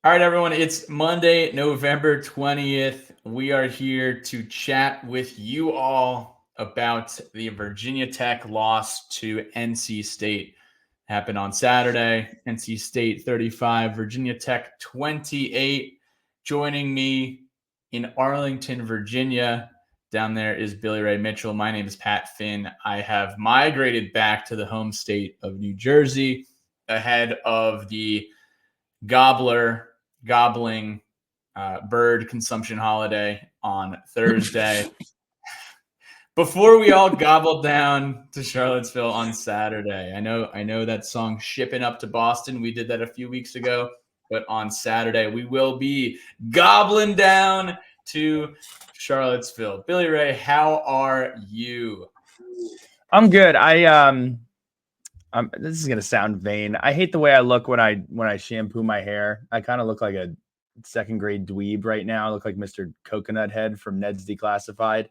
All right, everyone. It's Monday, November 20th. We are here to chat with you all about the Virginia Tech loss to NC State. Happened on Saturday. NC State 35, Virginia Tech 28. Joining me in Arlington, Virginia, down there is Billy Ray Mitchell. My name is Pat Finn. I have migrated back to the home state of New Jersey ahead of the gobbling bird consumption holiday on Thursday. Before we all gobbled down to Charlottesville on Saturday. I know that song Shipping Up to Boston. We did that a few weeks ago, but on Saturday we will be gobbling down to Charlottesville. Billy Ray, how are you? I'm good. This is gonna sound vain. I hate the way I look when I shampoo my hair. I kind of look like a second grade dweeb right now. I look like Mr. Coconut Head from Ned's Declassified.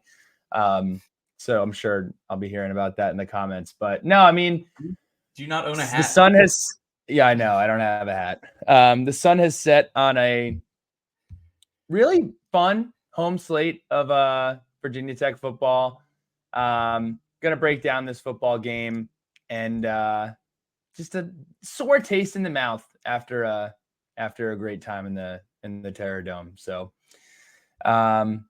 So I'm sure I'll be hearing about that in the comments. But no, I mean, Do you not own a hat? the sun has. Yeah, I know. I don't have a hat. The sun has set on a really fun home slate of Virginia Tech football. Gonna break down this football game and just a sore taste in the mouth after a great time in the Terror Dome. So 35-28,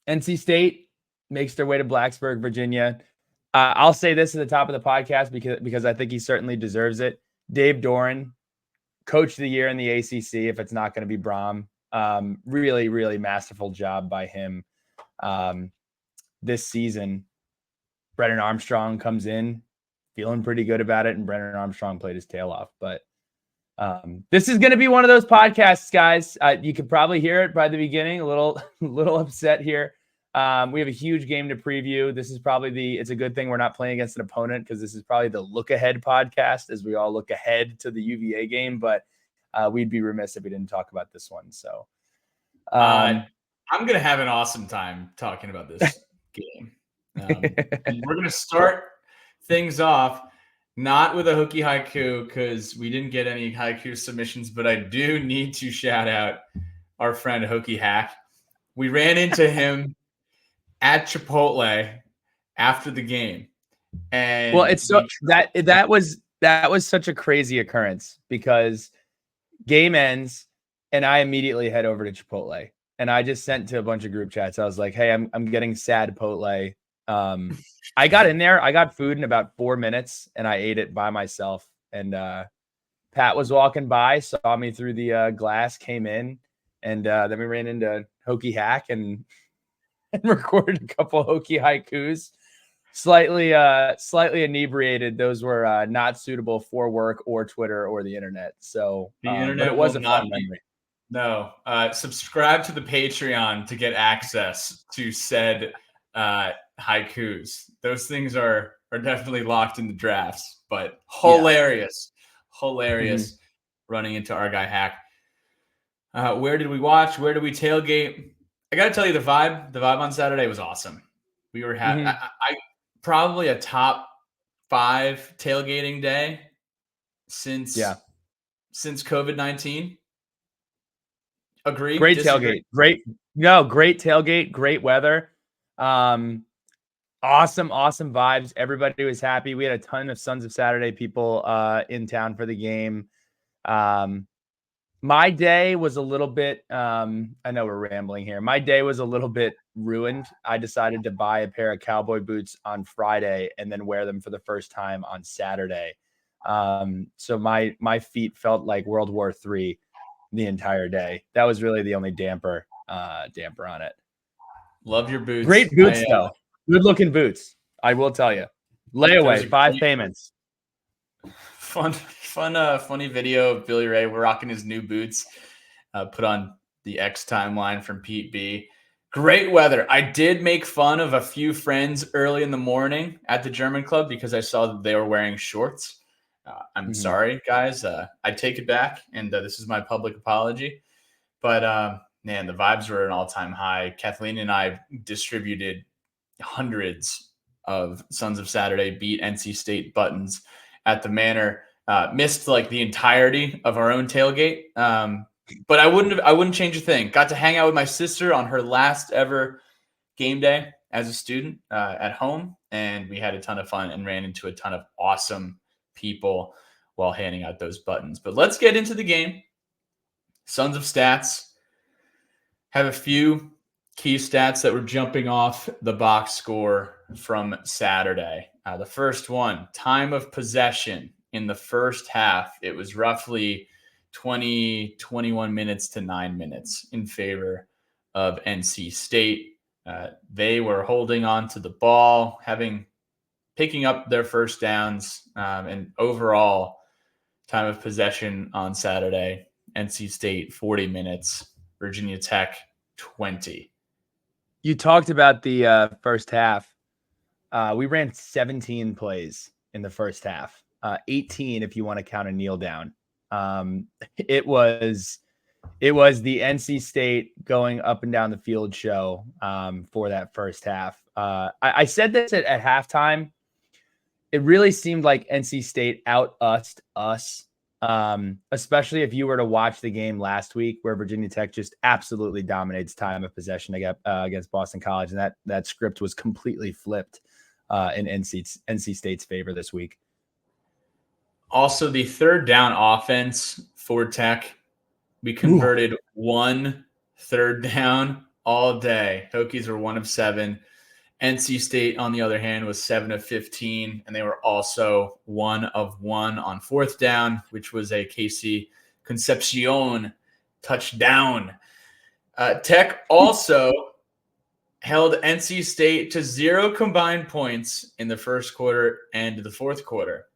NC State makes their way to Blacksburg, Virginia. I'll say this at the top of the podcast because I think he certainly deserves it. Dave Doran, coach of the year in the ACC, if it's not going to be Brom. Really, really masterful job by him this season. Brennan Armstrong comes in feeling pretty good about it, and Brennan Armstrong played his tail off. But this is going to be one of those podcasts, guys. You could probably hear it by the beginning, a little upset here. We have a huge game to preview. This is probably it's a good thing we're not playing against an opponent because this is probably the look ahead podcast as we all look ahead to the UVA game. But we'd be remiss if we didn't talk about this one. So I'm going to have an awesome time talking about this game. And we're going to start things off not with a Hokie haiku because we didn't get any haiku submissions, but I do need to shout out our friend Hokie Hack. We ran into him at Chipotle after the game. And well, it's so that was such a crazy occurrence because game ends and I immediately head over to Chipotle. And I just sent to a bunch of group chats. I was like, hey, I'm getting sad Chipotle. I got in there. I got food in about 4 minutes and I ate it by myself. And Pat was walking by, saw me through the glass, came in, and then we ran into Hokie Hack and recorded a couple Hokie haikus. Slightly inebriated. Those were not suitable for work or Twitter or the internet. So the internet, but it was a fun memory. No, subscribe to the Patreon to get access to said haikus. Those things are definitely locked in the drafts, but hilarious running into our guy Hack. Where did we watch? Where did we tailgate? I got to tell you, the vibe on Saturday was awesome. We were having I probably a top 5 tailgating day since COVID-19. Agree? Great Disagree? tailgate. Great tailgate. Great weather. Awesome vibes. Everybody was happy. We had a ton of Sons of Saturday people in town for the game. My day was a little bit, I know we're rambling here. My day was a little bit ruined. I decided to buy a pair of cowboy boots on Friday and then wear them for the first time on Saturday. So my feet felt like World War III the entire day. That was really the only damper on it. Love your boots. Great boots, though. Good looking boots. I will tell you. Layaway, 5 payments. Funny video of Billy Ray. We're rocking his new boots. Put on the X timeline from Pete B. Great weather. I did make fun of a few friends early in the morning at the German club because I saw that they were wearing shorts. I'm sorry, guys. I take it back, and this is my public apology. But man, the vibes were an all-time high. Kathleen and I distributed hundreds of Sons of Saturday beat NC State buttons at the Manor. Missed like the entirety of our own tailgate. But I wouldn't change a thing. Got to hang out with my sister on her last ever game day as a student at home, and we had a ton of fun and ran into a ton of awesome people while handing out those buttons. But let's get into the game. Sons of Stats have a few key stats that were jumping off the box score from Saturday. The first one, time of possession in the first half. It was roughly 21 minutes to 9 minutes in favor of NC State. They were holding on to the ball, picking up their first downs, and overall time of possession on Saturday, NC State 40 minutes, Virginia Tech 20. You talked about the first half. We ran 17 plays in the first half, 18 if you want to count a kneel down. It was the NC State going up and down the field show for that first half. I said this at halftime. It really seemed like NC State out-ussed us, especially if you were to watch the game last week where Virginia Tech just absolutely dominates time of possession against Boston College, and that script was completely flipped in NC State's favor this week. Also, the third down offense for Tech, we converted one third down all day. Hokies were 1 of 7. NC State, on the other hand, was 7 of 15, and they were also 1 of 1 on fourth down, which was a KC Concepcion touchdown. Tech also held NC State to 0 combined points in the first quarter and the fourth quarter.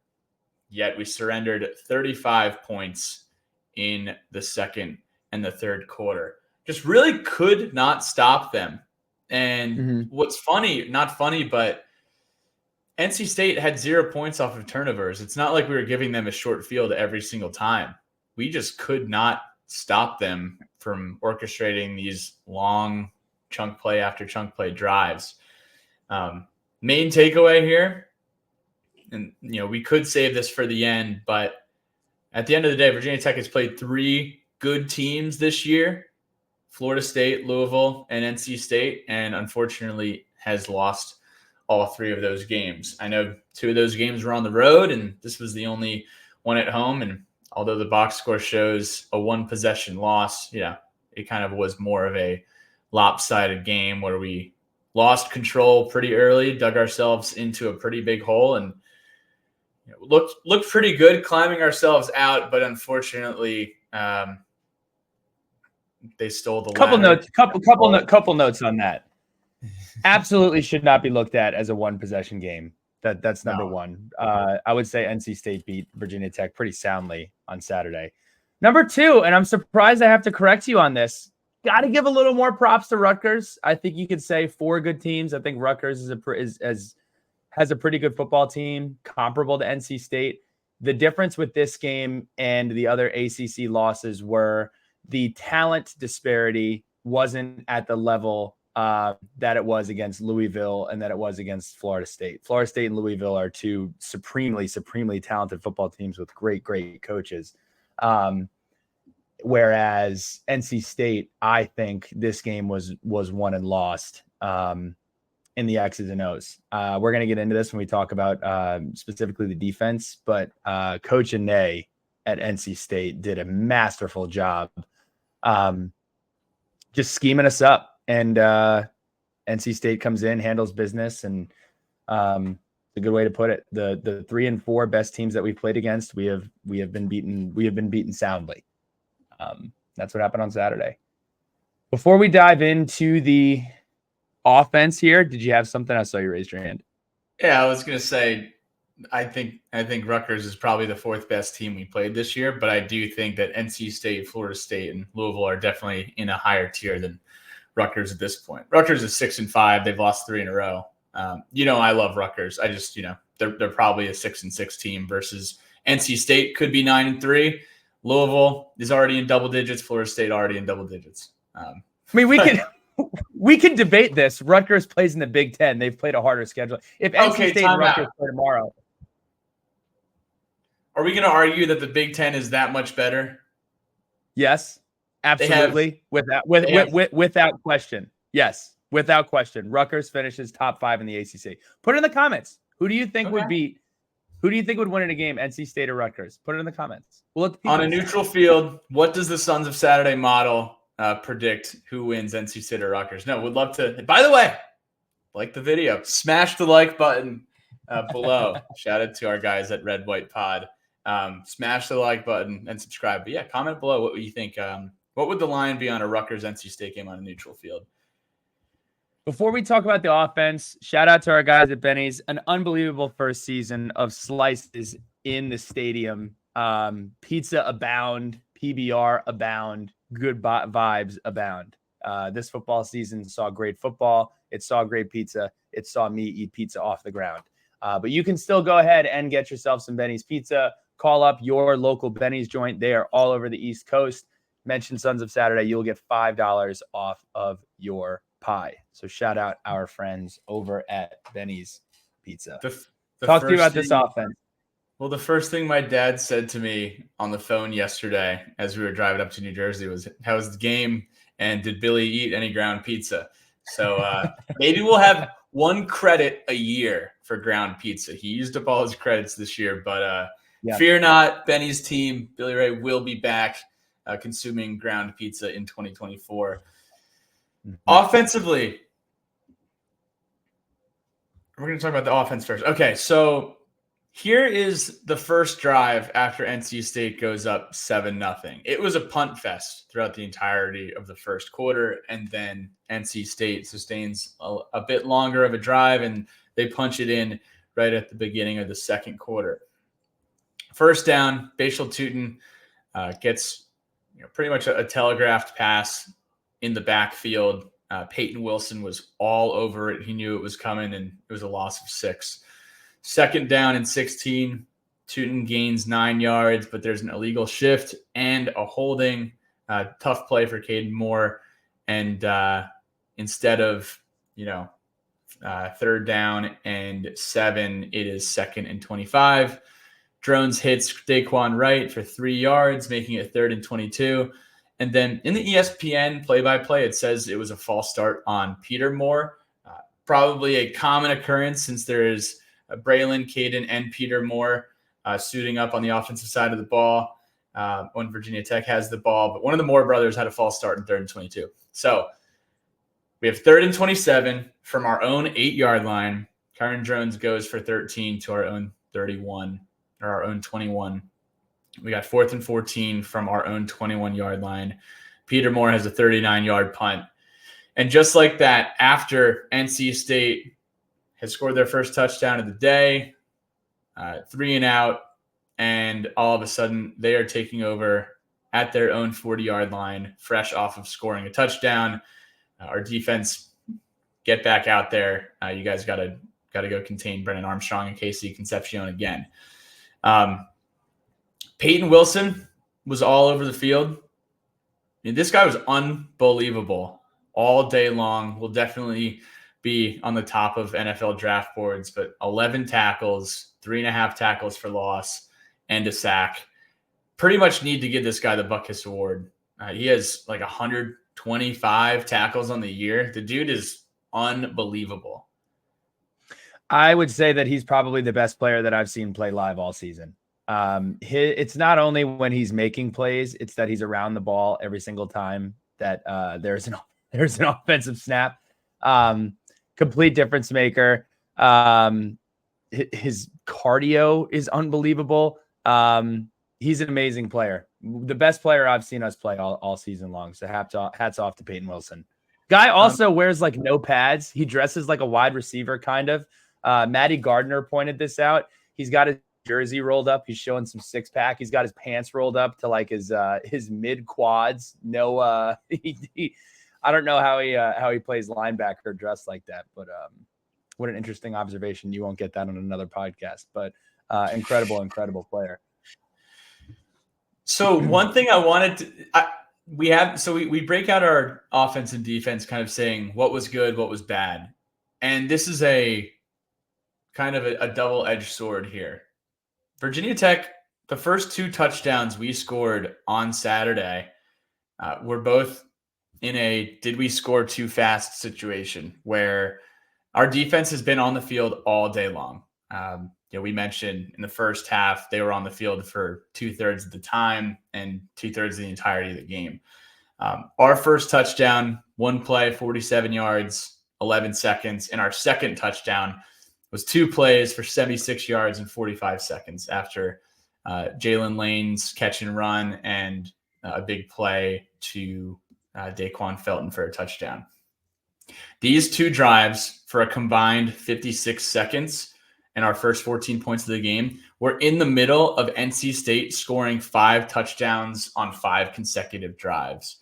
Yet we surrendered 35 points in the second and the third quarter. Just really could not stop them. And what's funny, not funny, but NC State had 0 points off of turnovers. It's not like we were giving them a short field every single time. We just could not stop them from orchestrating these long chunk play after chunk play drives. Main takeaway here, and we could save this for the end, but at the end of the day, Virginia Tech has played 3 good teams this year: Florida State, Louisville, and NC State, and unfortunately has lost all 3 of those games. I know 2 of those games were on the road, and this was the only one at home. And although the box score shows a 1-possession loss, it kind of was more of a lopsided game where we lost control pretty early, dug ourselves into a pretty big hole, and looked pretty good climbing ourselves out, but unfortunately, they stole the couple notes on that. Absolutely should not be looked at as a 1-possession game. That's number one. I would say NC State beat Virginia Tech pretty soundly on Saturday. Number 2, and I'm surprised I have to correct you on this, got to give a little more props to Rutgers. I think you could say 4 good teams. I think Rutgers has a pretty good football team comparable to NC State. The difference with this game and the other ACC losses were the talent disparity wasn't at the level that it was against Louisville and that it was against Florida State. Florida State and Louisville are 2 supremely talented football teams with great coaches. Whereas NC State, I think this game was won and lost in the X's and O's. We're going to get into this when we talk about specifically the defense, but Coach Ine at NC State did a masterful job just scheming us up. And NC State comes in, handles business, and it's a good way to put it. The 3 and 4 best teams that we've played against, we have been beaten soundly. That's what happened on Saturday. Before we dive into the offense here, did you have something? I saw you raised your hand. Yeah, I was gonna say, I think Rutgers is probably the 4th best team we played this year, but I do think that NC State, Florida State, and Louisville are definitely in a higher tier than Rutgers at this point. Rutgers is 6-5. They've lost 3 in a row. I love Rutgers. I just, they're probably a 6-6 team versus NC State could be 9-3. Louisville is already in double digits. Florida State already in double digits. We can debate this. Rutgers plays in the Big Ten. They've played a harder schedule. If NC State and Rutgers play tomorrow, Are we going to argue that the Big Ten is that much better? Yes, absolutely. Without question. Yes, without question. Rutgers finishes top 5 in the ACC. Put it in the comments. Who do you think would beat? Who do you think would win in a game, NC State or Rutgers? Put it in the comments. We'll let the people on a neutral field, what does the Sons of Saturday model predict who wins, NC State or Rutgers? No, would love to. By the way, like the video, smash the like button below. Shout out to our guys at Red White Pod. Smash the like button and subscribe. But yeah, comment below what you think. What would the line be on a Rutgers NC State game on a neutral field? Before we talk about the offense, shout out to our guys at Benny's. An unbelievable first season of slices in the stadium. Pizza abound, PBR abound, good vibes abound. This football season saw great football. It saw great pizza. It saw me eat pizza off the ground. But you can still go ahead and get yourself some Benny's Pizza. Call up your local Benny's joint. They are all over the East Coast. Mention Sons of Saturday. You'll get $5 off of your pie. So shout out our friends over at Benny's Pizza. Talk to you about this offense. Well, the first thing my dad said to me on the phone yesterday as we were driving up to New Jersey was, how was the game? And did Billy eat any ground pizza? So maybe we'll have 1 credit a year for ground pizza. He used up all his credits this year, but fear not, Benny's team, Billy Ray, will be back consuming ground pizza in 2024. Mm-hmm. Offensively, we're going to talk about the offense first. Okay, so here is the first drive after NC State goes up 7-0. It was a punt fest throughout the entirety of the first quarter, and then NC State sustains a bit longer of a drive, and they punch it in right at the beginning of the second quarter. First down, Bashal Tutin gets pretty much a telegraphed pass in the backfield. Peyton Wilson was all over it. He knew it was coming, and it was a loss of 6. Second down and 16. Tutin gains 9 yards, but there's an illegal shift and a holding. Tough play for Caden Moore. And instead of, third down and 7, it is 2nd and 25. Drones hits Daquan Wright for 3 yards, making it 3rd and 22. And then in the ESPN play-by-play, it says it was a false start on Peter Moore. Probably a common occurrence since there is Braylon, Caden, and Peter Moore suiting up on the offensive side of the ball when Virginia Tech has the ball. But one of the Moore brothers had a false start in 3rd and 22. So we have 3rd and 27 from our own 8-yard line. Kyron Drones goes for 13 to our own 31 or our own 21. We got 4th and 14 from our own 21-yard line. Peter Moore has a 39-yard punt. And just like that, after NC State has scored their first touchdown of the day, 3 and out, and all of a sudden they are taking over at their own 40-yard line, fresh off of scoring a touchdown. Our defense, get back out there. You guys got to go contain Brennan Armstrong and Casey Concepcion again. Peyton Wilson was all over the field. This guy was unbelievable all day long. Will definitely be on the top of NFL draft boards, but 11 tackles, 3.5 tackles for loss, and a sack. Pretty much need to give this guy the Buckus Award. He has like 125 tackles on the year. The dude is unbelievable. I would say that he's probably the best player that I've seen play live all season. It's not only when he's making plays, it's that he's around the ball every single time that there's an offensive snap. Complete difference maker. His cardio is unbelievable. He's an amazing player. The best player I've seen us play all season long. So hats off to Peyton Wilson. Guy also wears like no pads. He dresses like a wide receiver kind of. Maddie Gardner pointed this out. He's got his jersey rolled up. He's showing some 6-pack. He's got his pants rolled up to like his mid quads. No, I don't know how he plays linebacker dressed like that, but what an interesting observation. You won't get that on another podcast, but incredible player. So one thing I wanted to, we break out our offense and defense kind of saying what was good, what was bad. And this is a kind of a double-edged sword here. Virginia Tech the first 2 touchdowns we scored on Saturday were both in a did we score too fast situation where our defense has been on the field all day long. We mentioned in the first half, they were on the field for 2/3 of the time and 2/3 of the entirety of the game. Our first touchdown, one play, 47 yards, 11 seconds. And our second touchdown was 2 plays for 76 yards and 45 seconds after Jalen Lane's catch and run and a big play to Daquan Felton for a touchdown. These 2 drives for a combined 56 seconds and our first 14 points of the game were in the middle of NC State scoring 5 touchdowns on 5 consecutive drives.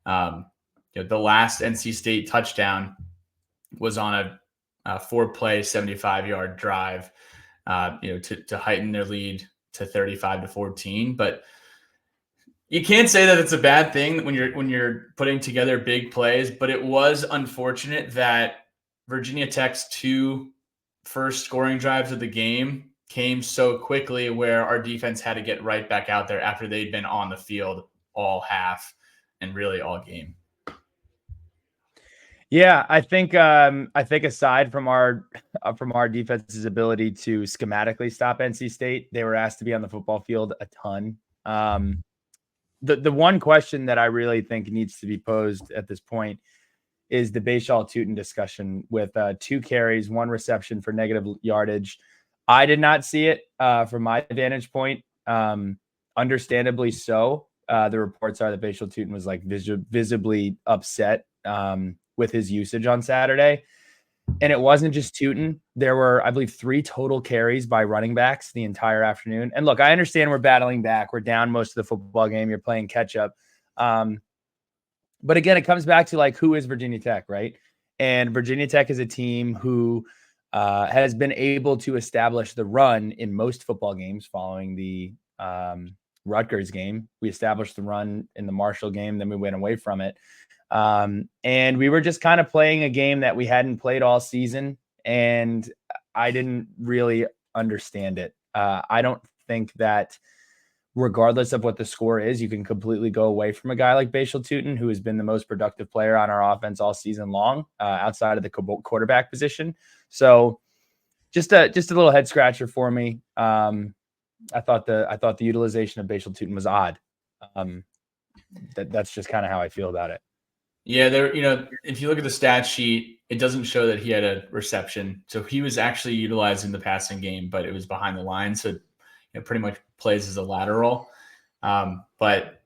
The last NC State touchdown was on a 4-play, 75-yard drive, to heighten their lead to 35-14. But you can't say that it's a bad thing when you're putting together big plays. But it was unfortunate that Virginia Tech's 2 first scoring drives of the game came so quickly, where our defense had to get right back out there after they'd been on the field all half and really all game. Yeah, I think aside from our defense's ability to schematically stop NC State, they were asked to be on the football field a ton. The one question that I really think needs to be posed at this point is the Bashaw-Tootin discussion with 2 carries, 1 reception for negative yardage. I did not see it from my vantage point. Understandably so. The reports are that Bashaw-Tootin was like visibly upset with his usage on Saturday. And it wasn't just Tootin. There were, I believe, 3 total carries by running backs the entire afternoon. And look, I understand we're battling back. We're down most of the football game. You're playing catch up. But again, it comes back to like, who is Virginia Tech, right? And Virginia Tech is a team who has been able to establish the run in most football games following the Rutgers game. We established the run in the Marshall game, then we went away from it. And we were just kind of playing a game that we hadn't played all season, and I didn't really understand it. I don't think that regardless of what the score is, you can completely go away from a guy like Bashaw-Tootin, who has been the most productive player on our offense all season long, outside of the quarterback position. So just a little head scratcher for me. I thought the utilization of Bashaw-Tootin was odd. That's just kind of how I feel about it. Yeah, if you look at the stat sheet, it doesn't show that he had a reception. So he was actually utilized in the passing game, but it was behind the line. So pretty much plays as a lateral. But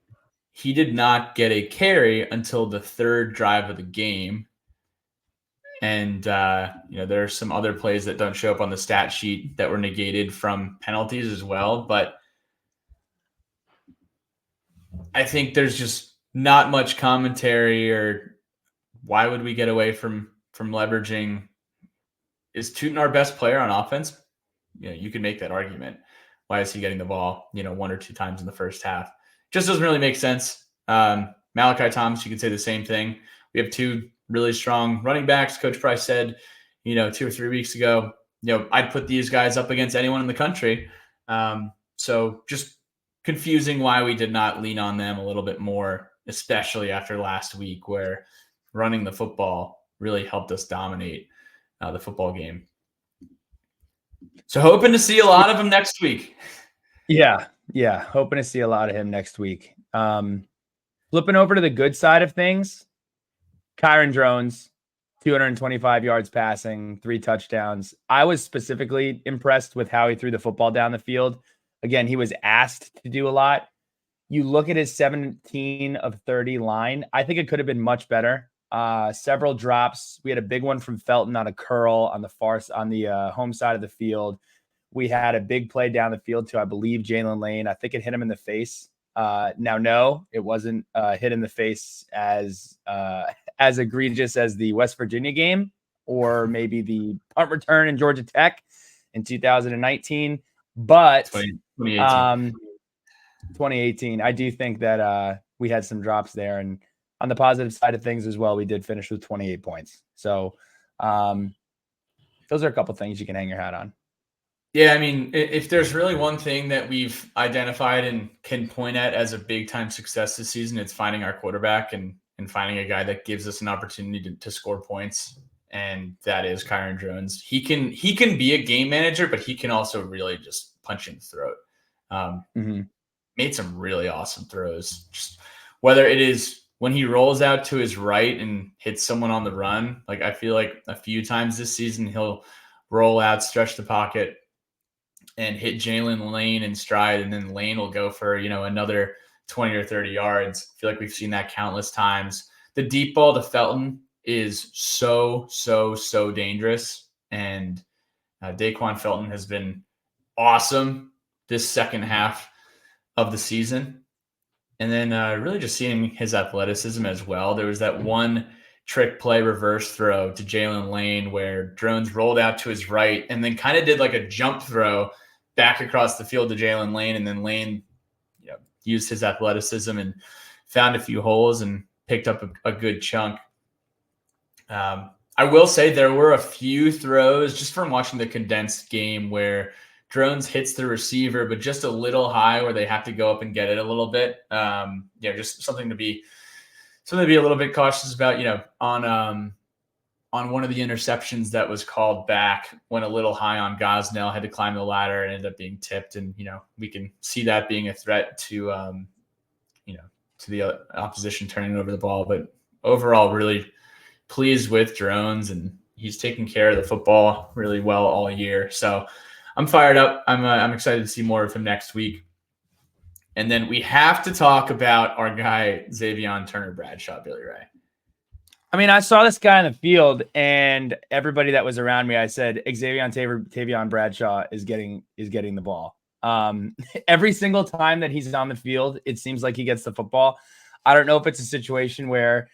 he did not get a carry until the 3rd drive of the game. And, there are some other plays that don't show up on the stat sheet that were negated from penalties as well. But I think there's just not much commentary, or why would we get away from leveraging? Is Tootin our best player on offense? You can make that argument. Why is he getting the ball, 1 or 2 times in the first half? Just doesn't really make sense. Malachi Thomas, you could say the same thing. We have 2 really strong running backs. Coach Price said, 2 or 3 weeks ago, I'd put these guys up against anyone in the country. So just confusing why we did not lean on them a little bit more, especially after last week, where running the football really helped us dominate the football game. So hoping to see a lot of him next week. Yeah. Hoping to see a lot of him next week. Flipping over to the good side of things, Kyron Drones, 225 yards passing, 3 touchdowns. I was specifically impressed with how he threw the football down the field. Again, he was asked to do a lot. You look at his 17 of 30 line. I think it could have been much better. Several drops. We had a big one from Felton on a curl on the home side of the field. We had a big play down the field to, I believe, Jalen Lane. I think it hit him in the face. No, it wasn't hit in the face as egregious as the West Virginia game, or maybe the punt return in Georgia Tech in 2019. But 2018, I do think that we had some drops there. And on the positive side of things as well, we did finish with 28 points. So those are a couple things you can hang your hat on. Yeah, I mean, if there's really one thing that we've identified and can point at as a big time success this season, it's finding our quarterback and finding a guy that gives us an opportunity to score points. And that is Kyron Drones. He can be a game manager, but he can also really just punch in the throat. Made some really awesome throws. Just whether it is when he rolls out to his right and hits someone on the run, like I feel like a few times this season he'll roll out, stretch the pocket, and hit Jalen Lane in stride, and then Lane will go for, another 20 or 30 yards. I feel like we've seen that countless times. The deep ball to Felton is so dangerous. And Daquan Felton has been awesome this second half of the season. And then really just seeing his athleticism as well. There was that one trick play reverse throw to Jalen Lane where Drones rolled out to his right and then kind of did like a jump throw back across the field to Jalen Lane. And then Lane used his athleticism and found a few holes and picked up a good chunk. I will say there were a few throws just from watching the condensed game where Drones hits the receiver, but just a little high where they have to go up and get it a little bit. Just something to be a little bit cautious about, on one of the interceptions that was called back, went a little high on Gosnell, had to climb the ladder and ended up being tipped. And, we can see that being a threat to the opposition turning over the ball. But overall, really pleased with Drones, and he's taking care of the football really well all year. So I'm fired up. I'm excited to see more of him next week. And then we have to talk about our guy, Xavier Turner-Bradshaw, Billy Ray. I mean, I saw this guy in the field, and everybody that was around me, I said, Xavier Bradshaw is getting the ball. Every single time that he's on the field, it seems like he gets the football. I don't know if it's a situation where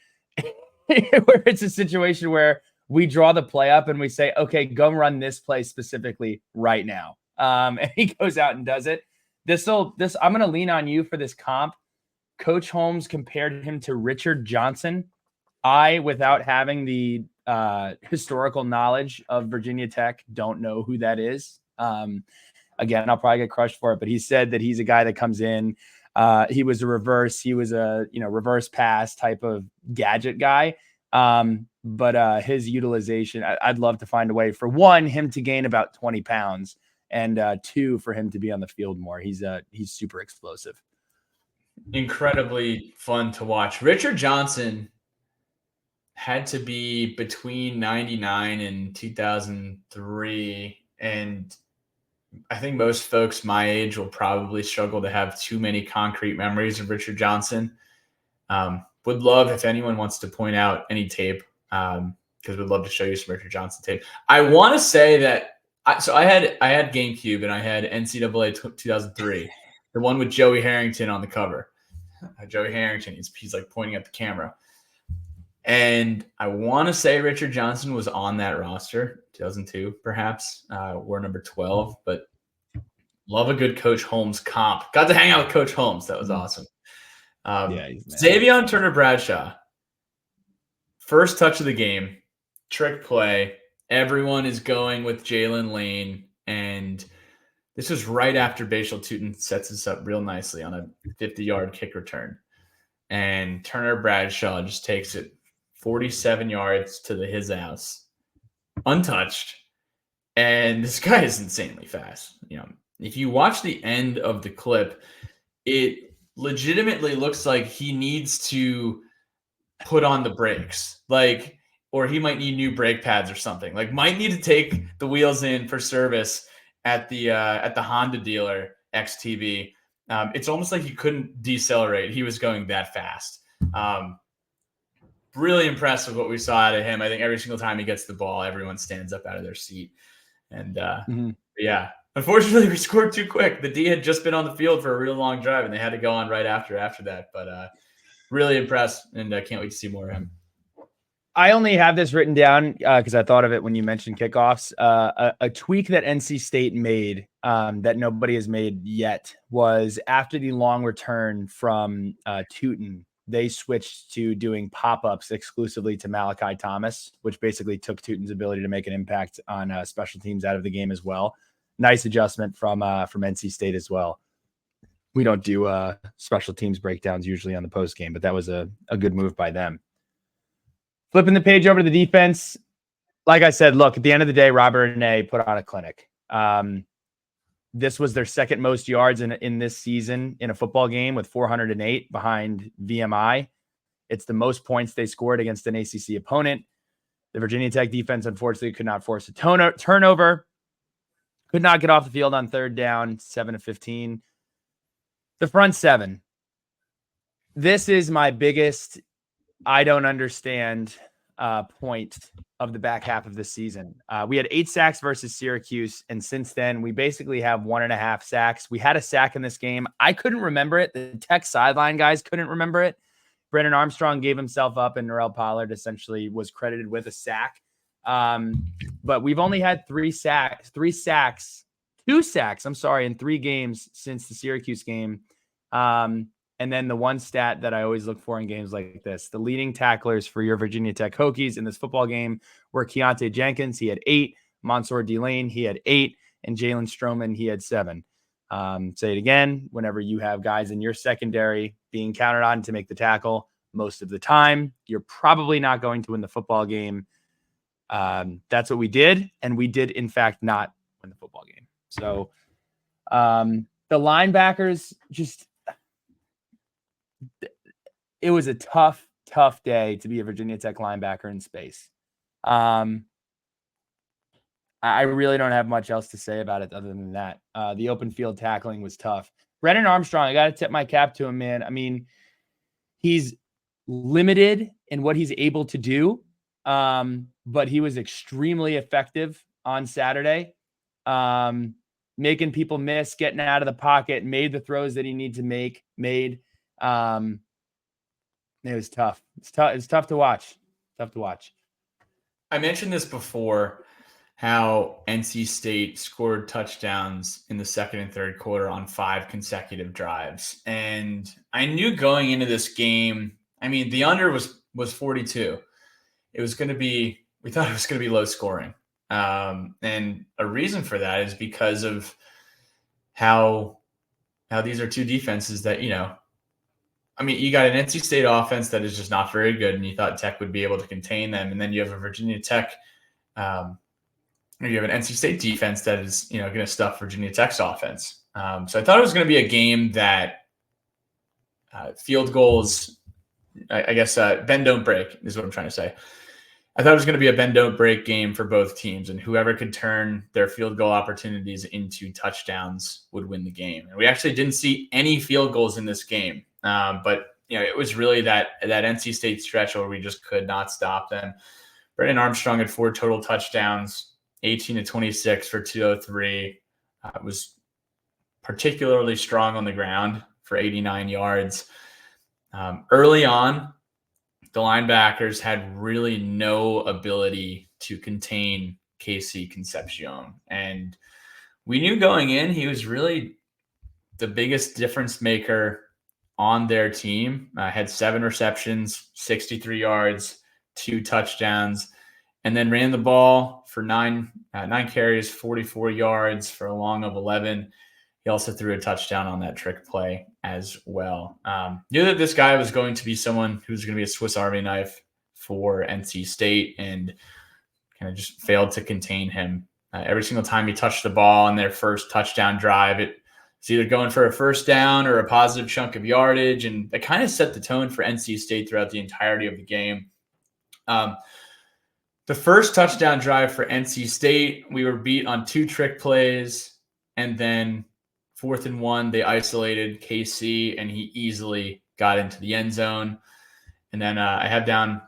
we draw the play up and we say, okay, go run this play specifically right now. And he goes out and does it. I'm going to lean on you for this comp. Coach Holmes compared him to Richard Johnson. Without having the historical knowledge of Virginia Tech, don't know who that is. Again, I'll probably get crushed for it, but he said that he's a guy that comes in. He was a reverse pass type of gadget guy. But his utilization, I'd love to find a way for one, him to gain about 20 pounds, and two, for him to be on the field more. He's super explosive. Incredibly fun to watch. Richard Johnson had to be between 99 and 2003. And I think most folks my age will probably struggle to have too many concrete memories of Richard Johnson. Would love if anyone wants to point out any tape, because we'd love to show you some Richard Johnson tape. I want to say that I had GameCube and I had NCAA 2003, the one with Joey Harrington on the cover. Joey Harrington, he's like pointing at the camera. And I want to say Richard Johnson was on that roster, 2002, perhaps. We're number 12, but love a good Coach Holmes comp. Got to hang out with Coach Holmes. That was awesome. Xavier Turner-Bradshaw, first touch of the game, trick play. Everyone is going with Jalen Lane, and this was right after Bashal Tutin sets us up real nicely on a 50-yard kick return. And Turner-Bradshaw just takes it 47 yards to his house, untouched. And this guy is insanely fast. If you watch the end of the clip, it legitimately looks like he needs to put on the brakes, or he might need new brake pads or something. Might need to take the wheels in for service at the Honda dealer XTB. It's almost like he couldn't decelerate. He was going that fast. Really impressed with what we saw out of him. I think every single time he gets the ball, everyone stands up out of their seat. And yeah, unfortunately, we scored too quick. The D had just been on the field for a real long drive, and they had to go on right after that. But really impressed, and I can't wait to see more of him. I only have this written down because I thought of it when you mentioned kickoffs. A tweak that NC State made that nobody has made yet was after the long return from Tutin, they switched to doing pop-ups exclusively to Malachi Thomas, which basically took Tutin's ability to make an impact on special teams out of the game as well. nice adjustment from NC State as well. We don't do special teams breakdowns usually on the post game, but that was a good move by them. Flipping the page over to the defense. Like I said, look, at the end of the day, Robert and A put on a clinic. This was their second most yards in this season in a football game with 408 behind VMI. It's the most points they scored against an ACC opponent. The Virginia Tech defense, unfortunately, could not force a turnover. Could not get off the field on third down, 7 of 15. The front seven. This is my biggest I don't understand point of the back half of this season. We had 8 sacks versus Syracuse, and since then, we basically have 1.5 sacks. We had a sack in this game. I couldn't remember it. The Tech sideline guys couldn't remember it. Brennan Armstrong gave himself up, and Norrell Pollard essentially was credited with a sack. But we've only had 2 sacks, in 3 games since the Syracuse game. And then the one stat that I always look for in games like this, the leading tacklers for your Virginia Tech Hokies in this football game were Keontae Jenkins. He had 8, Mansour Delane, he had 8, and Jalen Stroman, he had 7. Say it again, whenever you have guys in your secondary being counted on to make the tackle, most of the time, you're probably not going to win the football game. That's what we did, and we did, in fact, not win the football game. So the linebackers just... It was a tough day to be a Virginia Tech linebacker in space. I really don't have much else to say about it other than that. The open field tackling was tough. Brennan Armstrong, I got to tip my cap to him, man. I mean, he's limited in what he's able to do, but he was extremely effective on Saturday, making people miss, getting out of the pocket, made the throws that he needed to make, it was tough. It's tough to watch. I mentioned this before, how NC State scored touchdowns in the second and third quarter on 5 consecutive drives. And I knew going into this game, I mean, the under was 42. We thought it was going to be low scoring. And a reason for that is because of how these are 2 defenses that, you got an NC State offense that is just not very good, and you thought Tech would be able to contain them. And then you have a Virginia Tech, you have an NC State defense that is, going to stuff Virginia Tech's offense. So I thought it was going to be a game that field goals, I guess, bend don't break is what I'm trying to say. I thought it was going to be a bend don't break game for both teams, and whoever could turn their field goal opportunities into touchdowns would win the game. And we actually didn't see any field goals in this game, but it was really that NC State stretch where we just could not stop them. Brennan Armstrong had 4 total touchdowns, 18 to 26 for 203. Was particularly strong on the ground for 89 yards. Early on, the linebackers had really no ability to contain Casey Concepcion. And we knew going in, he was really the biggest difference maker on their team. Had 7 receptions, 63 yards, 2 touchdowns, and then ran the ball for 9 carries, 44 yards for a long of 11. He also threw a touchdown on that trick play as well. Knew that this guy was going to be someone who's going to be a Swiss Army knife for NC State, and kind of just failed to contain him. Every single time he touched the ball on their first touchdown drive, it's either going for a first down or a positive chunk of yardage, and that kind of set the tone for NC State throughout the entirety of the game. The first touchdown drive for NC State, we were beat on 2 trick plays, and then 4th and 1, they isolated KC, and he easily got into the end zone. And then I have down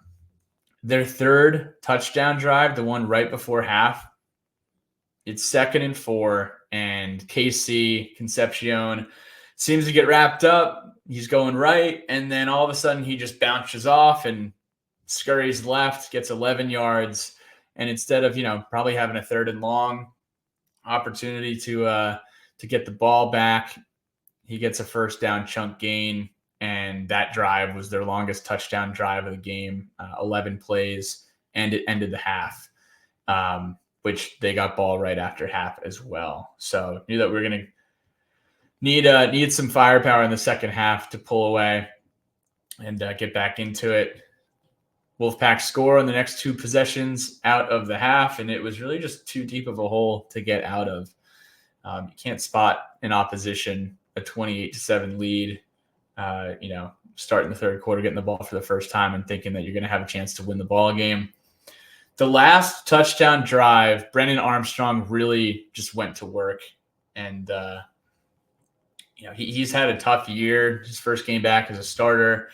their third touchdown drive, the one right before half. It's 2nd and 4, and KC Concepcion seems to get wrapped up. He's going right, and then all of a sudden he just bounces off and scurries left, gets 11 yards, and instead of probably having a 3rd and long opportunity to get the ball back, he gets a first down chunk gain, and that drive was their longest touchdown drive of the game, 11 plays, and it ended the half. which they got ball right after half as well. So knew that we were going to need some firepower in the second half to pull away and get back into it. Wolfpack score on the next 2 possessions out of the half, and it was really just too deep of a hole to get out of. You can't spot in opposition a 28-7 lead, starting the third quarter, getting the ball for the first time and thinking that you're going to have a chance to win the ball game. The last touchdown drive, Brennan Armstrong really just went to work. And, he's had a tough year. His first game back as a starter.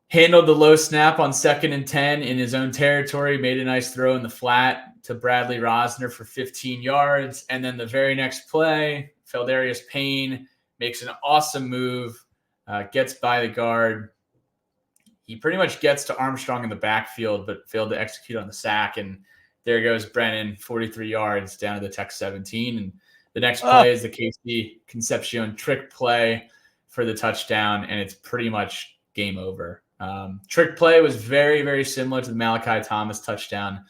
Handled the low snap on 2nd and 10 in his own territory, made a nice throw in the flat to Bradley Rosner for 15 yards. And then the very next play, Feldarius Payne makes an awesome move, gets by the guard. He pretty much gets to Armstrong in the backfield, but failed to execute on the sack. And there goes Brennan, 43 yards down to the Tech 17. And the next play is the KC Concepcion trick play for the touchdown, and it's pretty much game over. Trick play was very, very similar to the Malachi Thomas touchdown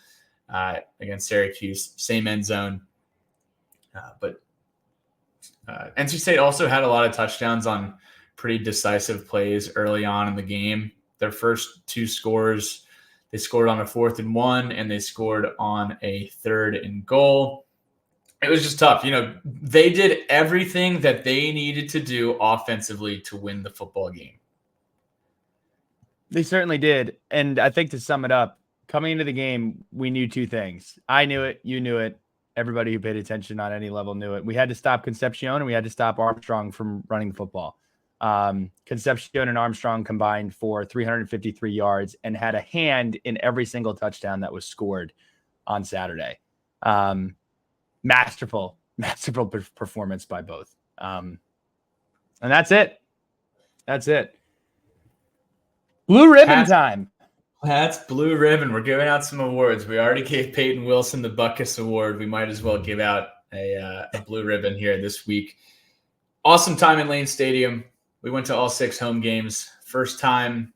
against Syracuse, same end zone. But NC State also had a lot of touchdowns on pretty decisive plays early on in the game. Their first 2 scores, they scored on a 4th and 1, and they scored on a 3rd and goal. It was just tough. They did everything that they needed to do offensively to win the football game. They certainly did. And I think to sum it up, coming into the game, we knew 2 things. I knew it. You knew it. Everybody who paid attention on any level knew it. We had to stop Concepcion and we had to stop Armstrong from running the football. Concepcion and Armstrong combined for 353 yards and had a hand in every single touchdown that was scored on Saturday. Masterful performance by both. And that's it. Blue ribbon time. That's blue ribbon. We're giving out some awards. We already gave Peyton Wilson the Buckus Award. We might as well give out a blue ribbon here this week. Awesome time in Lane Stadium. We went to all 6 home games. First time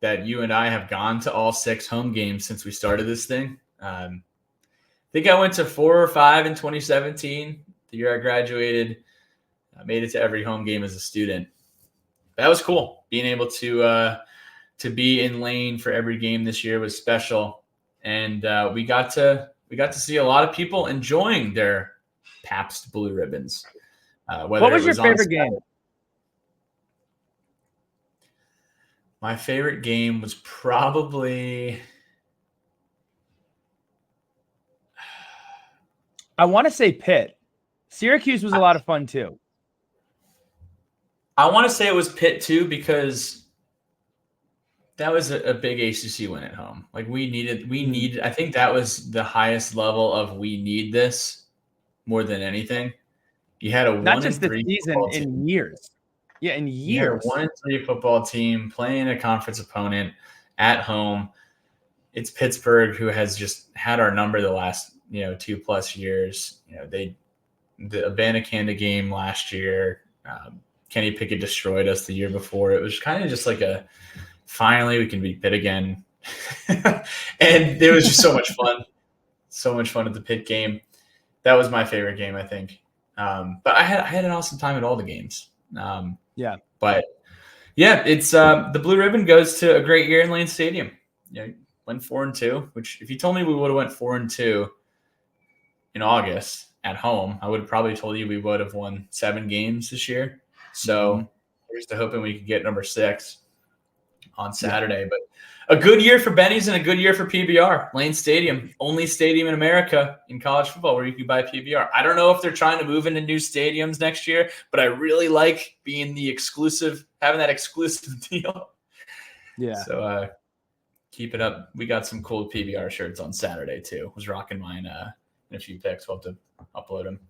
that you and I have gone to all 6 home games since we started this thing. I think I went to 4 or 5 in 2017, the year I graduated. I made it to every home game as a student. That was cool. Being able to be in Lane for every game this year was special, and we got to see a lot of people enjoying their Pabst Blue Ribbons. What was your favorite game? My favorite game was probably, I want to say Pitt. Syracuse was a lot of fun too. I want to say it was Pitt too, because that was a big ACC win at home. Like we needed, I think that was the highest level of we need this more than anything. You had a not just the season, in years. Yeah, in years. 1-3 football team playing a conference opponent at home. It's Pittsburgh, who has just had our number the last 2+ years. The Abanikanda game last year. Kenny Pickett destroyed us the year before. It was kind of just like finally we can beat Pitt again. And it was just so much fun. So much fun at the Pitt game. That was my favorite game, I think. But I had an awesome time at all the games. But yeah, it's the blue ribbon goes to a great year in Lane Stadium. Went 4-2, which if you told me we would have went 4-2 in August at home, I would have probably told you we would have won 7 games this year. So here's to hoping we could get number 6 on Saturday. But a good year for Benny's and a good year for PBR. Lane Stadium, only stadium in America in college football where you can buy PBR. I don't know if they're trying to move into new stadiums next year, but I really like being having that exclusive deal. Yeah. So keep it up. We got some cool PBR shirts on Saturday too. Was rocking mine in a few pics. We'll have to upload them.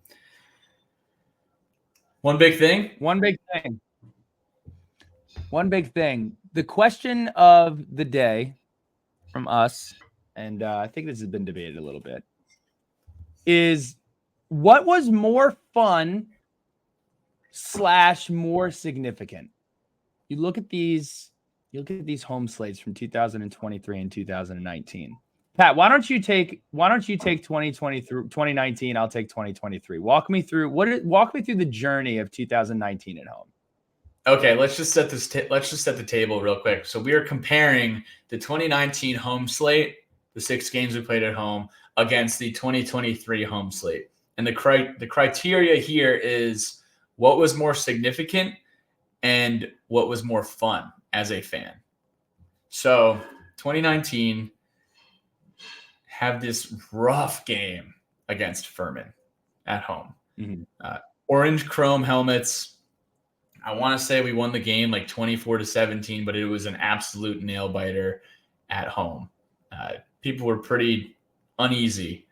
One big thing. The question of the day from us, and I think this has been debated a little bit, is what was more fun / more significant? You look at these home slates from 2023 and 2019. Pat, why don't you take 2020 through 2019? I'll take 2023. Walk me through the journey of 2019 at home. Okay, let's just set the table real quick. So we are comparing the 2019 home slate, the 6 games we played at home, against the 2023 home slate. And the criteria here is what was more significant and what was more fun as a fan. So 2019 have this rough game against Furman at home. Mm-hmm. Orange chrome helmets. I want to say we won the game like 24-17, but it was an absolute nail biter at home. People were pretty uneasy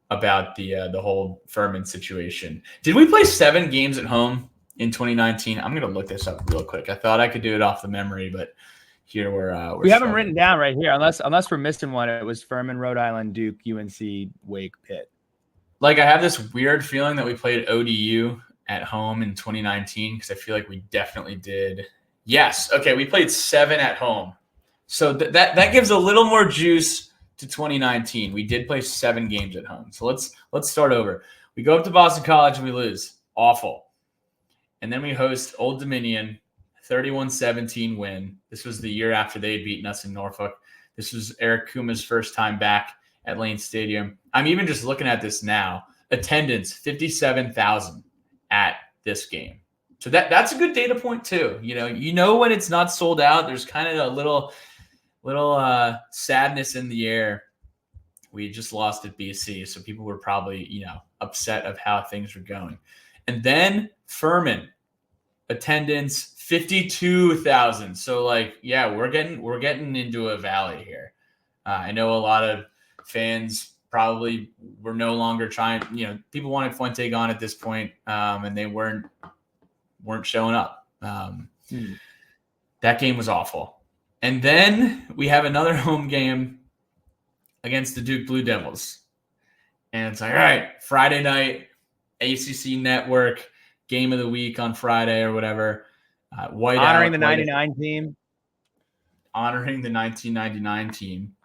about the whole Furman situation. Did we play 7 games at home in 2019? I'm going to look this up real quick. I thought I could do it off the memory, but here we have them written down right here. Unless we're missing one, it was Furman, Rhode Island, Duke, UNC, Wake, Pitt. Like I have this weird feeling that we played ODU at home in 2019 because I feel like we definitely did. Yes. Okay. We played 7 at home. So that gives a little more juice to 2019. We did play 7 games at home. So let's start over. We go up to Boston College and we lose. Awful. And then we host Old Dominion, 31-17 win. This was the year after they had beaten us in Norfolk. This was Eric Kuma's first time back at Lane Stadium. I'm even just looking at this now. Attendance, 57,000 at this game. So that's a good data point too. You know when it's not sold out, there's kind of a little sadness in the air. We just lost at BC, so people were probably, upset of how things were going. And then Furman, attendance 52,000. So we're getting into a valley here. I know a lot of fans probably were no longer trying, people wanted Fuente gone at this point, and they weren't showing up. That game was awful. And then we have another home game against the Duke Blue Devils. And it's like, all right, Friday night, ACC Network, game of the week on Friday or whatever. Honoring the 99 team. Honoring the 1999 team.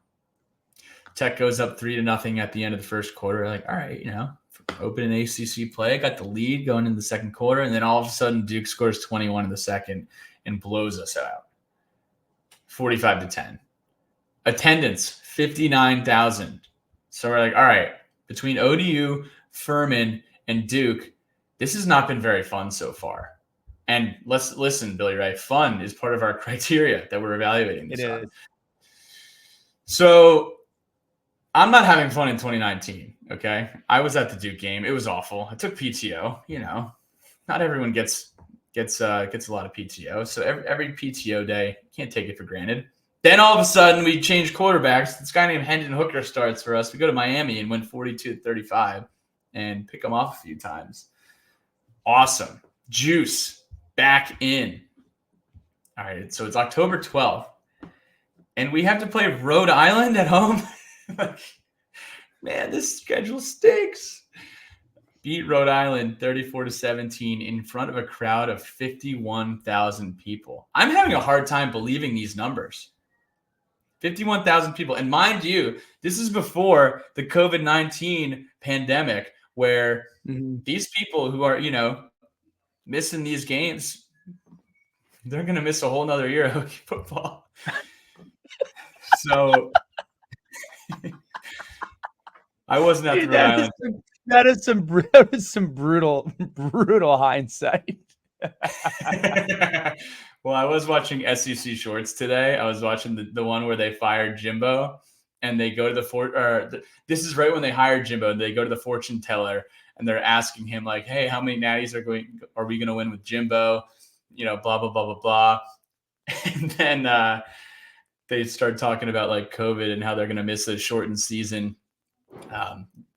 Tech goes up 3-0 at the end of the first quarter. Like, all right, open an ACC play. Got the lead going into the second quarter. And then all of a sudden, Duke scores 21 in the second and blows us out. 45-10. Attendance, 59,000. So we're like, all right, between ODU, Furman, and Duke, this has not been very fun so far. And let's listen, Billy Ray, fun is part of our criteria that we're evaluating this on. So I'm not having fun in 2019, okay? I was at the Duke game. It was awful. I took PTO, Not everyone gets a lot of PTO. So every PTO day, can't take it for granted. Then all of a sudden, we change quarterbacks. This guy named Hendon Hooker starts for us. We go to Miami and win 42-35 and pick them off a few times. Awesome. Juice back in. All right, so it's October 12th. And we have to play Rhode Island at home. Man, this schedule stinks. Beat Rhode Island 34-17 in front of a crowd of 51,000 people. I'm having a hard time believing these numbers. 51,000 people. And mind you, this is before the COVID-19 pandemic where these people who are, missing these games, they're going to miss a whole nother year of Hokie football. So I wasn't at the Rhode Island. That is some brutal hindsight. Well, I was watching SEC Shorts today. I was watching the one where they fired Jimbo, and they go to this is right when they hired Jimbo. They go to the fortune teller, and they're asking him like, "Hey, how many natties are we going to win with Jimbo?" Blah blah blah blah blah. And then they start talking about like COVID and how they're going to miss a shortened season.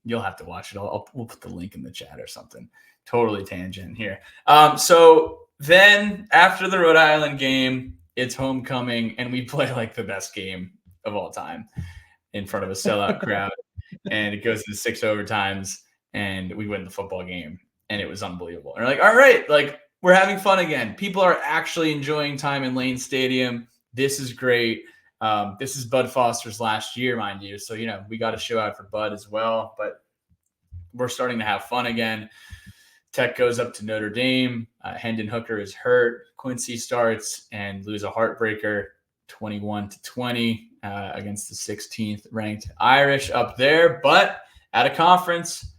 You'll have to watch it. We'll put the link in the chat or something. Totally tangent here. So then after the Rhode Island game, it's homecoming, and we play like the best game of all time in front of a sellout crowd. And it goes to 6 overtimes, and we win the football game, and it was unbelievable. And we're like, all right, like we're having fun again. People are actually enjoying time in Lane Stadium. This is great. This is Bud Foster's last year, mind you. So, we got to show out for Bud as well. But we're starting to have fun again. Tech goes up to Notre Dame. Hendon Hooker is hurt. Quincy starts and lose a heartbreaker 21-20 against the 16th ranked Irish up there. But at a conference,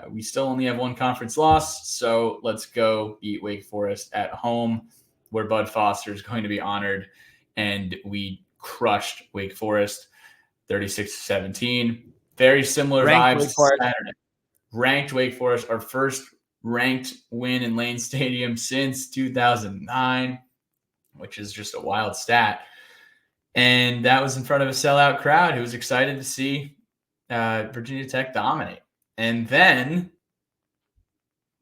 we still only have one conference loss. So let's go beat Wake Forest at home, where Bud Foster is going to be honored. And we crushed Wake Forest 36-17. Very similar Ranked vibes Saturday. Ranked Wake Forest, our first ranked win in Lane Stadium since 2009, which is just a wild stat. And that was in front of a sellout crowd who was excited to see Virginia Tech dominate. And then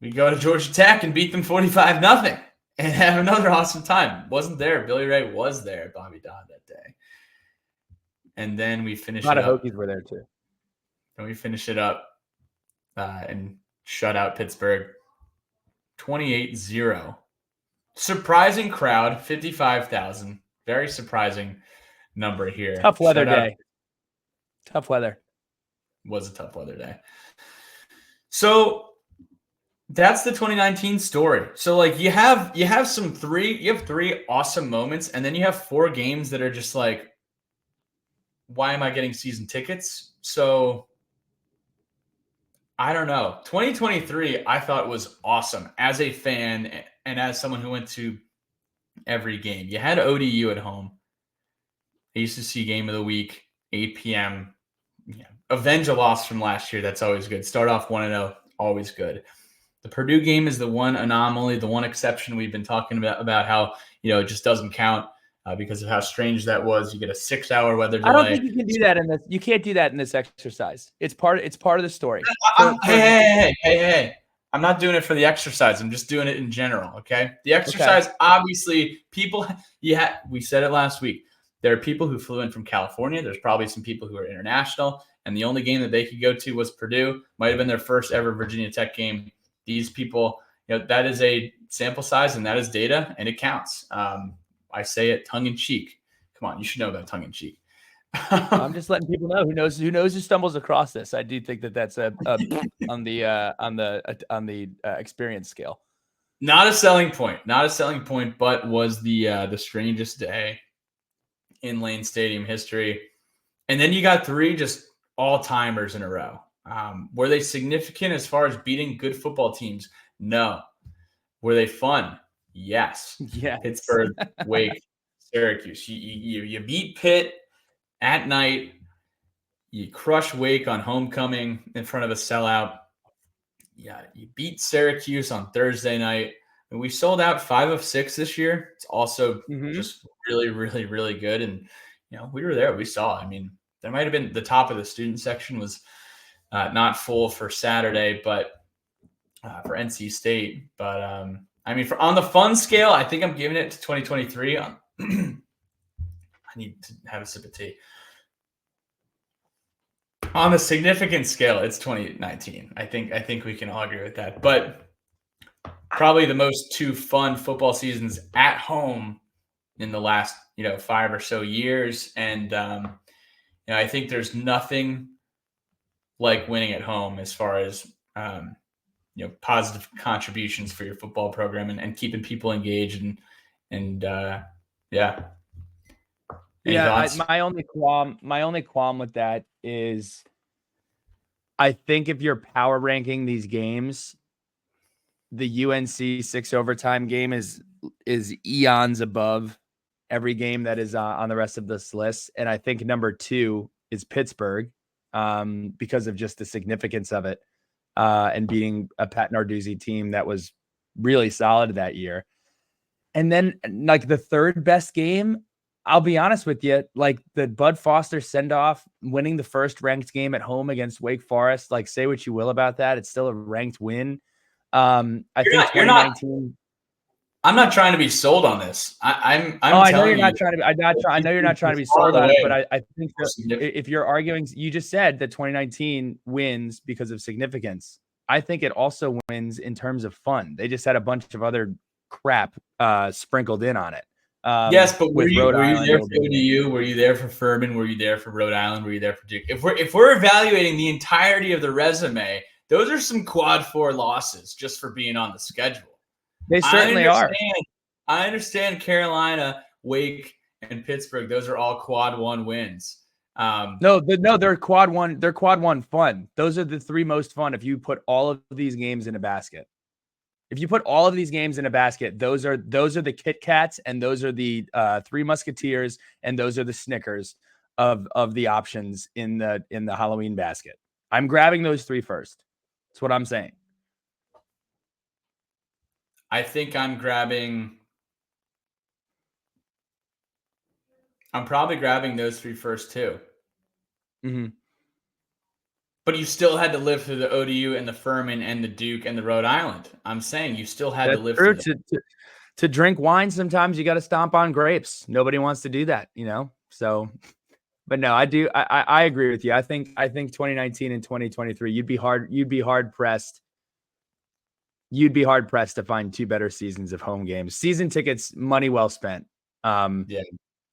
we go to Georgia Tech and beat them 45-0 and have another awesome time. Wasn't there. Billy Ray was there, Bobby Dodd, that day. And then we finish it up. A lot of Hokies were there too. And we finish it up and shut out Pittsburgh 28-0. Surprising crowd, 55,000. Very surprising number here. Tough weather day. Tough weather. Was a tough weather day. So that's the 2019 story. So like you have three awesome moments, and then you have 4 games that are just like, why am I getting season tickets? So I don't know. 2023, I thought was awesome as a fan and as someone who went to every game. You had ODU at home. I used to see game of the week, 8 p.m. Yeah. Avenge a loss from last year. That's always good. Start off 1-0, always good. The Purdue game is the one anomaly, the one exception we've been talking about how, it just doesn't count because of how strange that was. You get a 6-hour weather delay. I don't think you can do that in this. You can't do that in this exercise. It's part of the story. Hey. I'm not doing it for the exercise. I'm just doing it in general, okay? The exercise, obviously, we said it last week. There are people who flew in from California. There's probably some people who are international, and the only game that they could go to was Purdue. Might have been their first ever Virginia Tech game. These people, that is a sample size, and that is data, and it counts. I say it tongue-in-cheek. Come on, you should know about tongue-in-cheek. I'm just letting people know who stumbles across this. I do think that's on the experience scale. Not a selling point, but was the strangest day in Lane Stadium history. And then you got 3 just all-timers in a row. Were they significant as far as beating good football teams? No. Were they fun? Yes. Pittsburgh, Wake, Syracuse. You beat Pitt at night. You crush Wake on homecoming in front of a sellout. Yeah, you beat Syracuse on Thursday night. And we sold out 5 of 6 this year. It's also just really, really, really good. And, we were there. We saw. I mean, there might have been the top of the student section was not full for Saturday, but for NC State. But, on the fun scale, I think I'm giving it to 2023. I need to have a sip of tea. On the significant scale, it's 2019. I think we can all agree with that. But probably the most 2 fun football seasons at home in the last 5 or so years. And I think there's nothing like winning at home as far as positive contributions for your football program and keeping people engaged and yeah. My only qualm with that is I think if you're power ranking these games, the UNC 6 overtime game is eons above every game that is on the rest of this list. And I think number 2 is Pittsburgh because of just the significance of it and beating a Pat Narduzzi team that was really solid that year. And then like the 3rd best game, I'll be honest with you, like the Bud Foster send-off, winning the first ranked game at home against Wake Forest, like say what you will about that. It's still a ranked win. I think 2019. I'm not trying to be sold on this. I know you're not trying to be. I know you're not trying to be sold on it, but I think if you're arguing, you just said that 2019 wins because of significance. I think it also wins in terms of fun. They just had a bunch of other crap sprinkled in on it. Yes, but with Rhode were you Island. there for ODU? Were you there for Furman? Were you there for Rhode Island? Were you there for Duke? If we're evaluating the entirety of the resume, those are some quad 4 losses just for being on the schedule. They certainly are. I understand Carolina, Wake, and Pittsburgh. Those are all quad 1 wins. No, they're quad 1. They're quad 1 fun. Those are the 3 most fun if you put all of these games in a basket. If you put all of these games in a basket, those are the Kit Kats, and those are the 3 Musketeers, and those are the Snickers of the options in the Halloween basket. I'm grabbing those 3 first. That's what I'm saying. I think I'm probably grabbing those 3 first too. Mm-hmm. But you still had to live through the ODU and the Furman and the Duke and the Rhode Island. I'm saying you still had to live through that. To drink wine, sometimes you got to stomp on grapes. Nobody wants to do that, So, but no, I do. I agree with you. I think 2019 and 2023, you'd be hard pressed. You'd be hard pressed to find 2 better seasons of home games. Season tickets, money well spent.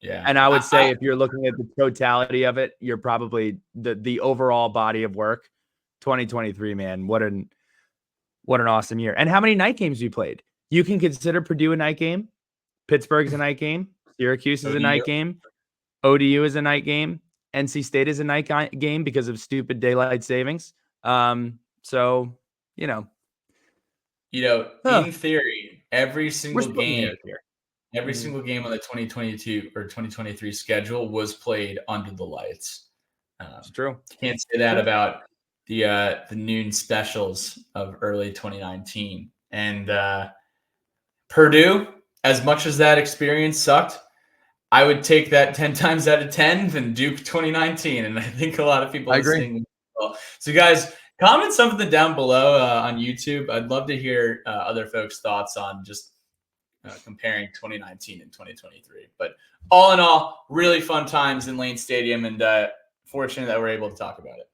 Yeah. And I would say if you're looking at the totality of it, you're probably the overall body of work. 2023, man, what an awesome year. And how many night games we played? You can consider Purdue a night game, Pittsburgh's a night game, Syracuse is a night game, ODU is a night game, NC State is a night game because of stupid daylight savings. So in theory, every single game. Every Mm-hmm. single game on the 2022 or 2023 schedule was played under the lights. It's true. Can't say that about the noon specials of early 2019. And Purdue, as much as that experience sucked, I would take that 10 times out of 10 than Duke 2019. And I think a lot of people listening. Well. So, guys, comment something down below on YouTube. I'd love to hear other folks' thoughts on just comparing 2019 and 2023. But all in all, really fun times in Lane Stadium, and fortunate that we're able to talk about it.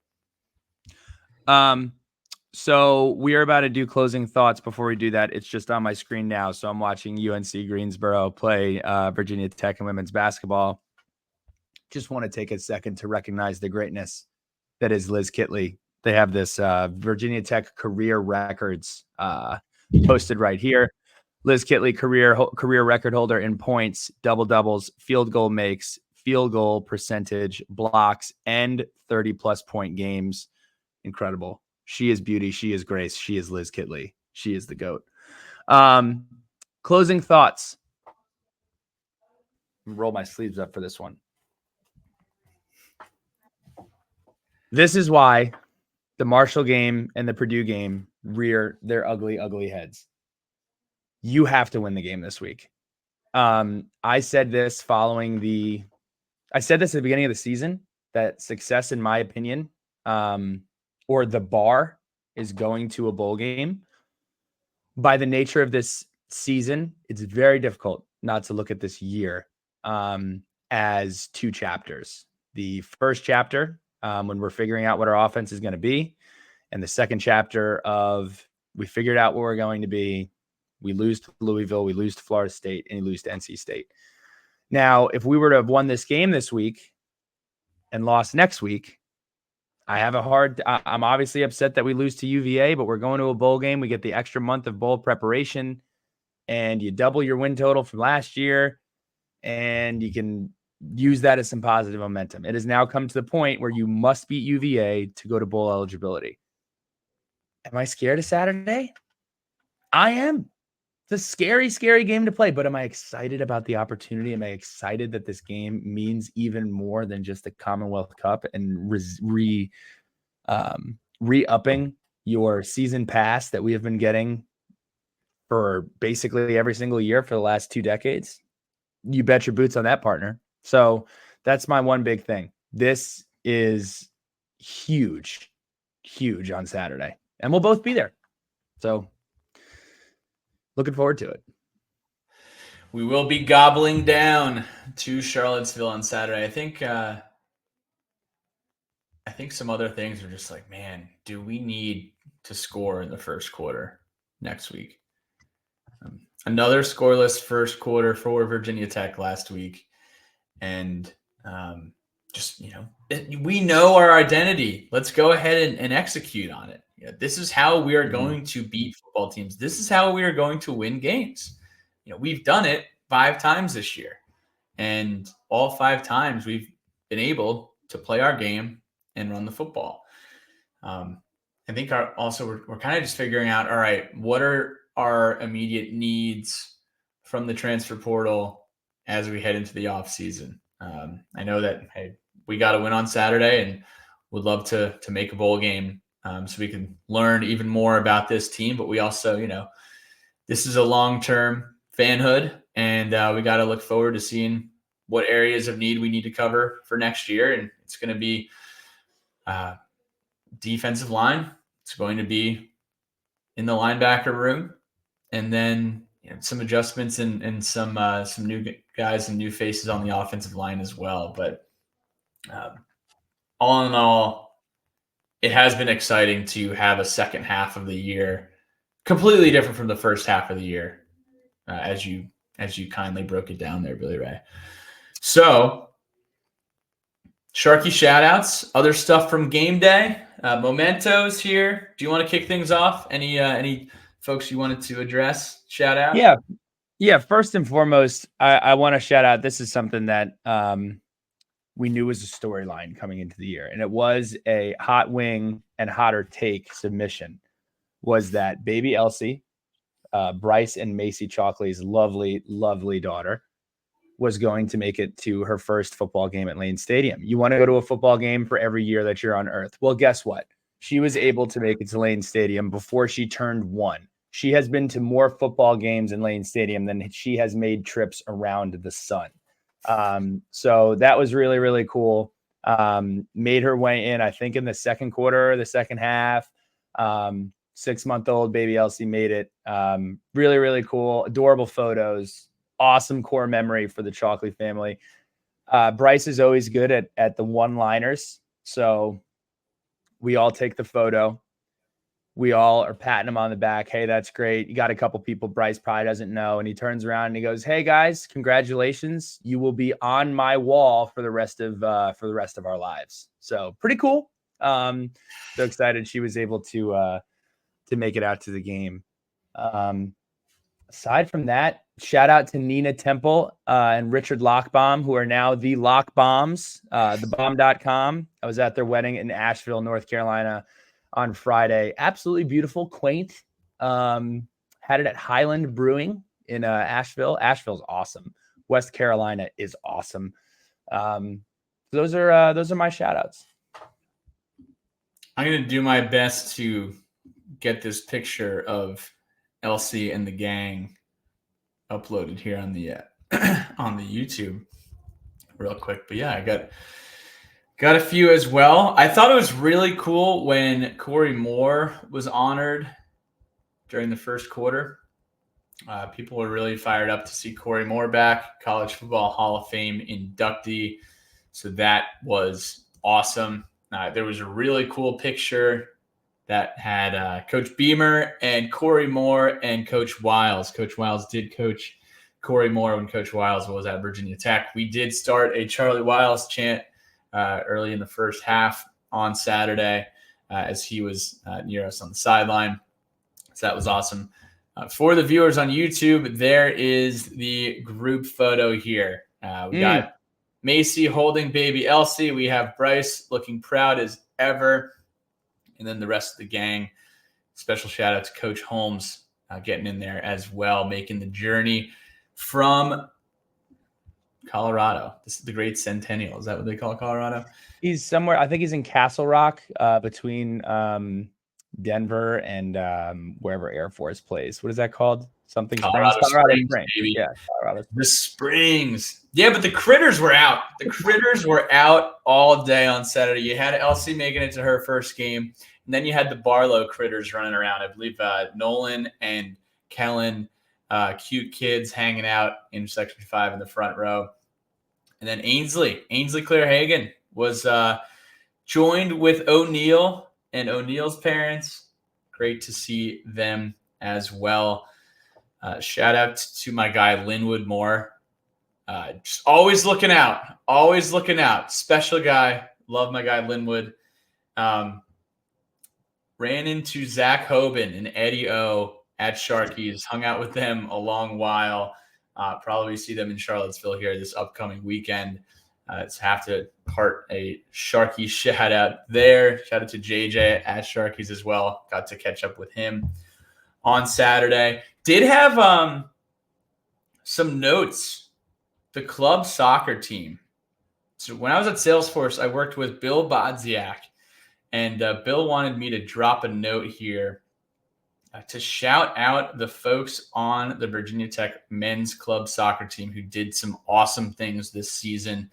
So we are about to do closing thoughts. Before we do that, it's just on my screen now. So I'm watching UNC Greensboro play Virginia Tech and women's basketball. Just want to take a second to recognize the greatness that is Liz Kitley. They have this Virginia Tech career records posted right here. Liz Kitley, career record holder in points, double doubles, field goal makes, field goal percentage, blocks, and 30+ point games. Incredible. She is beauty. She is grace. She is Liz Kitley. She is the GOAT. Closing thoughts. Roll my sleeves up for this one. This is why the Marshall game and the Purdue game rear their ugly, ugly heads. You have to win the game this week. I said this at the beginning of the season, that success, in my opinion, or the bar is going to a bowl game. By the nature of this season, it's very difficult not to look at this year as 2 chapters. The first chapter, when we're figuring out what our offense is going to be, and the second chapter of we figured out what we're going to be. We lose to Louisville, we lose to Florida State, and we lose to NC State. Now, if we were to have won this game this week and lost next week, I'm obviously upset that we lose to UVA, but we're going to a bowl game. We get the extra month of bowl preparation, and you double your win total from last year, and you can use that as some positive momentum. It has now come to the point where you must beat UVA to go to bowl eligibility. Am I scared of Saturday? I am. It's a scary, scary game to play, but am I excited about the opportunity? Am I excited that this game means even more than just the Commonwealth Cup and re-upping your season pass that we have been getting for basically every single year for the last 2 decades? You bet your boots on that, partner. So that's my one big thing. This is huge, huge on Saturday, and we'll both be there. So looking forward to it. We will be gobbling down to Charlottesville on Saturday. I think some other things are just like, man, do we need to score in the first quarter next week? another scoreless first quarter for Virginia Tech last week. And just, we know our identity. Let's go ahead and execute on it. This is how we are going to beat football teams. This is how we are going to win games. We've done it 5 times this year. And all 5 times we've been able to play our game and run the football. I think we're kind of just figuring out, all right, what are our immediate needs from the transfer portal as we head into the off season. I know that, hey, we got to win on Saturday and would love to make a bowl game so we can learn even more about this team. But we also, this is a long-term fanhood, and we got to look forward to seeing what areas of need we need to cover for next year. And it's going to be defensive line. It's going to be in the linebacker room, and then some adjustments and some new guys and new faces on the offensive line as well. But all in all, it has been exciting to have a second half of the year completely different from the first half of the year, as you kindly broke it down there, Billy Ray. So, Sharky shout-outs, other stuff from game day, mementos here. Do you want to kick things off? Any folks you wanted to address, shout out? Yeah. First and foremost, I want to shout out. This is something that we knew was a storyline coming into the year, and it was a hot wing and hotter take submission. Was that baby Elsie, Bryce and Macy Chalkley's lovely, lovely daughter, was going to make it to her first football game at Lane Stadium. You want to go to a football game for every year that you're on Earth. Well, guess what? She was able to make it to Lane Stadium before she turned 1. She has been to more football games in Lane Stadium than she has made trips around the sun. So that was really, really cool. Made her way in, I think, in the second quarter, the second half. 6-month-old baby Elsie made it. Really, really cool. Adorable photos. Awesome core memory for the Chalkley family. Bryce is always good at the one-liners. So we all take the photo. We all are patting him on the back. Hey, that's great. You got a couple people Bryce probably doesn't know. And he turns around and he goes, hey guys, congratulations. You will be on my wall for the rest of our lives. So pretty cool. So excited she was able to make it out to the game. Aside from that, shout out to Nina Temple and Richard Lockbaum, who are now the Lockbombs, thebomb.com. I was at their wedding in Asheville, North Carolina on Friday. Absolutely beautiful, quaint. Had it at Highland Brewing in Asheville. Asheville's awesome. West Carolina is awesome. Those are my shout outs. I'm going to do my best to get this picture of Elsie and the gang uploaded here on the YouTube real quick. But yeah, I got a few as well. I thought it was really cool when Corey Moore was honored during the first quarter. People were really fired up to see Corey Moore back, College Football Hall of Fame inductee. So that was awesome. There was a really cool picture that had Coach Beamer and Corey Moore and Coach Wiles. Coach Wiles did coach Corey Moore when Coach Wiles was at Virginia Tech. We did start a Charlie Wiles chant early in the first half on Saturday as he was near us on the sideline. So that was awesome. For the viewers on YouTube, there is the group photo here. We got Macy holding baby Elsie. We have Bryce looking proud as ever. And then the rest of the gang. Special shout out to Coach Holmes getting in there as well, making the journey from Colorado. This is the great Centennial. Is that what they call Colorado? He's somewhere. I think he's in Castle Rock, between Denver and wherever Air Force plays. What is that called? Something Colorado Springs, baby. Yeah, Colorado Springs. The Springs. Yeah, but the critters were out. The critters were out all day on Saturday. You had Elsie making it to her first game, and then you had the Barlow critters running around. I believe Nolan and Kellen, cute kids hanging out in Section 5 in the front row. And then Ainsley Clare-Hagan was joined with O'Neill and O'Neill's parents. Great to see them as well. Shout out to my guy Linwood Moore. Just always looking out. Always looking out. Special guy. Love my guy Linwood. Ran into Zach Hoban and Eddie O at Sharkies. Hung out with them a long while. Probably see them in Charlottesville here this upcoming weekend. Have to part a Sharky shout out there. Shout out to JJ at Sharkies as well. Got to catch up with him on Saturday. Did have some notes. The club soccer team. So when I was at Salesforce, I worked with Bill Bodziak, and Bill wanted me to drop a note here to shout out the folks on the Virginia Tech men's club soccer team who did some awesome things this season.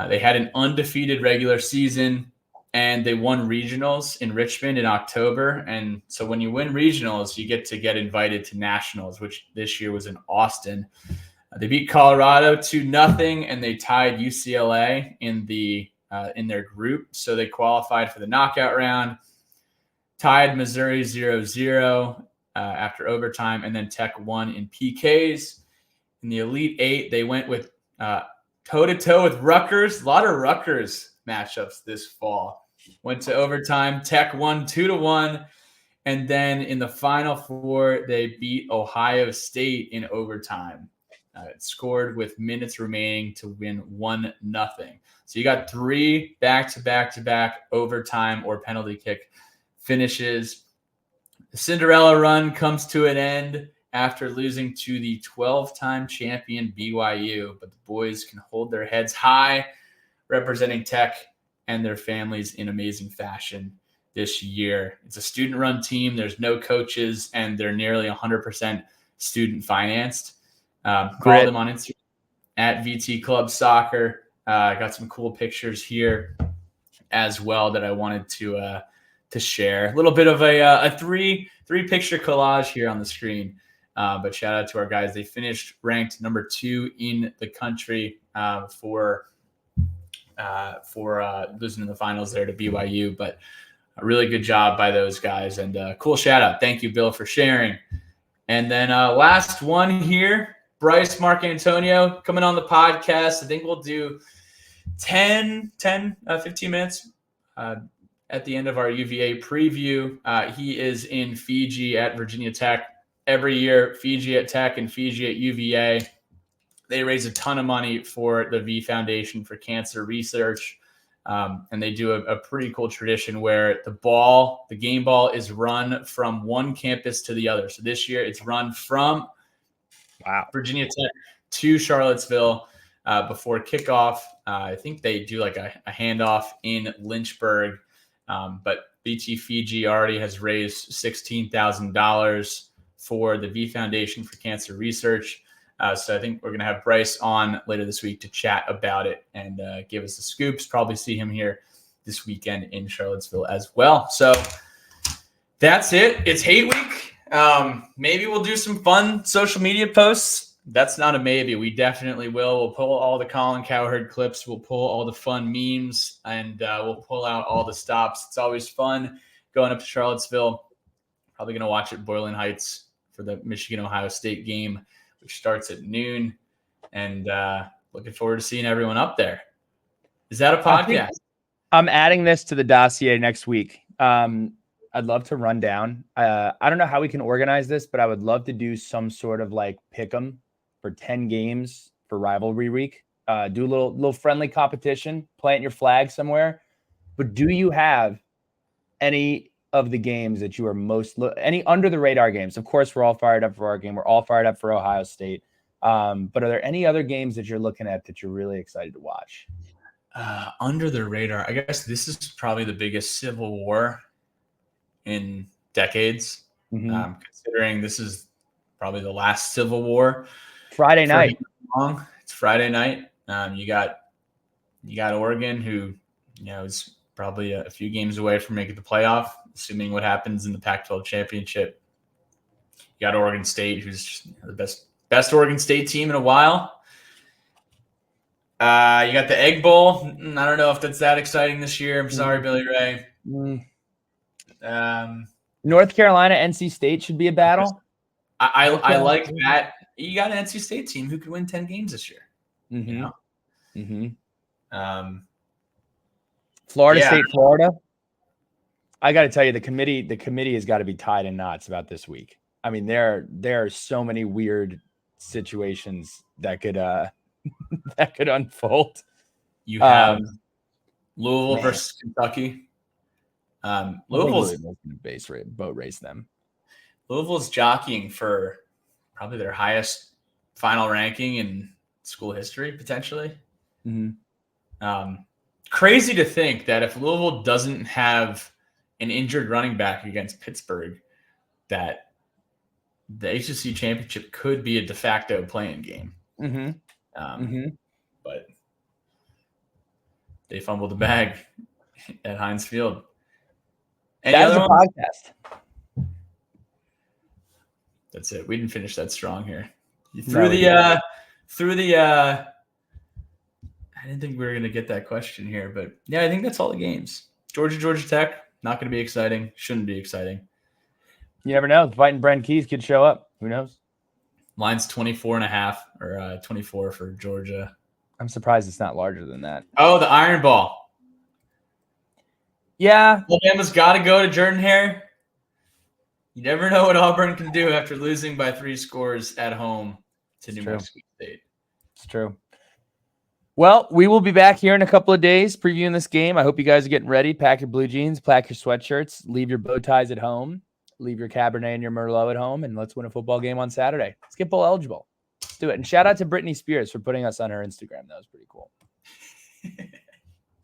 They had an undefeated regular season, and they won regionals in Richmond in October. And so when you win regionals, you get invited to nationals, which this year was in Austin. They beat Colorado 2-0, and they tied UCLA in their group. So they qualified for the knockout round, tied Missouri 0-0 after overtime, and then Tech won in PKs. In the Elite Eight, they went with toe-to-toe with Rutgers. A lot of Rutgers matchups this fall. Went to overtime. Tech won 2-1. And then in the Final Four, they beat Ohio State in overtime. It scored with minutes remaining to win 1-0. So you got 3 back-to-back overtime or penalty kick finishes. The Cinderella run comes to an end after losing to the 12-time champion BYU, but the boys can hold their heads high, representing Tech and their families in amazing fashion this year. It's a student-run team. There's no coaches, and they're nearly 100% student-financed. Follow them on Instagram at VT Club Soccer. Got some cool pictures here as well that I wanted to share. A little bit of a three picture collage here on the screen. But shout out to our guys. They finished ranked number 2 in the country for losing in the finals there to BYU. But a really good job by those guys, and cool shout out. Thank you, Bill, for sharing. And then last one here. Bryce Mark Antonio coming on the podcast. I think we'll do 15 minutes at the end of our UVA preview. He is in Fiji at Virginia Tech every year, Fiji at Tech and Fiji at UVA. They raise a ton of money for the V Foundation for Cancer Research. And they do a pretty cool tradition where the game ball is run from one campus to the other. So this year it's run from Virginia Tech to Charlottesville before kickoff. I think they do like a handoff in Lynchburg. But BT Fiji already has raised $16,000 for the V Foundation for Cancer Research. So I think we're going to have Bryce on later this week to chat about it and give us the scoops. Probably see him here this weekend in Charlottesville as well. So that's it. It's Hate Week. Maybe we'll do some fun social media posts. That's not a maybe. We definitely will. We'll pull all the Colin Cowherd clips. We'll pull all the fun memes, and we'll pull out all the stops. It's always fun going up to Charlottesville. Probably going to watch at Boylan Heights for the Michigan-Ohio State game, which starts at noon. And looking forward to seeing everyone up there. Is that a podcast? I'm adding this to the dossier next week. I'd love to run down. I don't know how we can organize this, but I would love to do some sort of like pick 'em for 10 games for rivalry week. Do a little friendly competition, plant your flag somewhere. But do you have any of the games that you are most any under the radar games? Of course, we're all fired up for our game. We're all fired up for Ohio State. But are there any other games that you're looking at that you're really excited to watch? Under the radar, I guess this is probably the biggest civil war in decades, considering this is probably the last Civil War. Friday night. It's Friday night. You got Oregon, who is probably a few games away from making the playoff, assuming what happens in the Pac-12 championship. You got Oregon State, who's the best Oregon State team in a while. You got the Egg Bowl. I don't know if that's that exciting this year. I'm sorry, Billy Ray. North Carolina, NC State should be a battle. I like that. You got an NC State team who could win 10 games this year. Mm-hmm. You know? Mm-hmm. Florida State, Florida. I got to tell you, the committee has got to be tied in knots about this week. I mean, there are so many weird situations that could that could unfold. You have Louisville versus Kentucky. Louisville's boat race them. Louisville's jockeying for probably their highest final ranking in school history, potentially. Mm-hmm. Crazy to think that if Louisville doesn't have an injured running back against Pittsburgh, that the ACC championship could be a de facto playing game. But they fumbled the bag at Heinz Field. That's a podcast. That's it. We didn't finish that strong here. Through the I didn't think we were going to get that question here, but yeah, I think that's all the games. Georgia Tech, not going to be exciting. Shouldn't be exciting. You never know. Fighting Brent Keys could show up. Who knows? Line's 24.5 or 24 for Georgia. I'm surprised it's not larger than that. Oh, the Iron Ball. Yeah. Alabama's got to go to Jordan-Hare. You never know what Auburn can do after losing by 3 scores at home to New Mexico State. It's true. Well, we will be back here in a couple of days previewing this game. I hope you guys are getting ready. Pack your blue jeans, pack your sweatshirts, leave your bow ties at home, leave your Cabernet and your Merlot at home, and let's win a football game on Saturday. Let's get bowl eligible. Let's do it. And shout out to Britney Spears for putting us on her Instagram. That was pretty cool.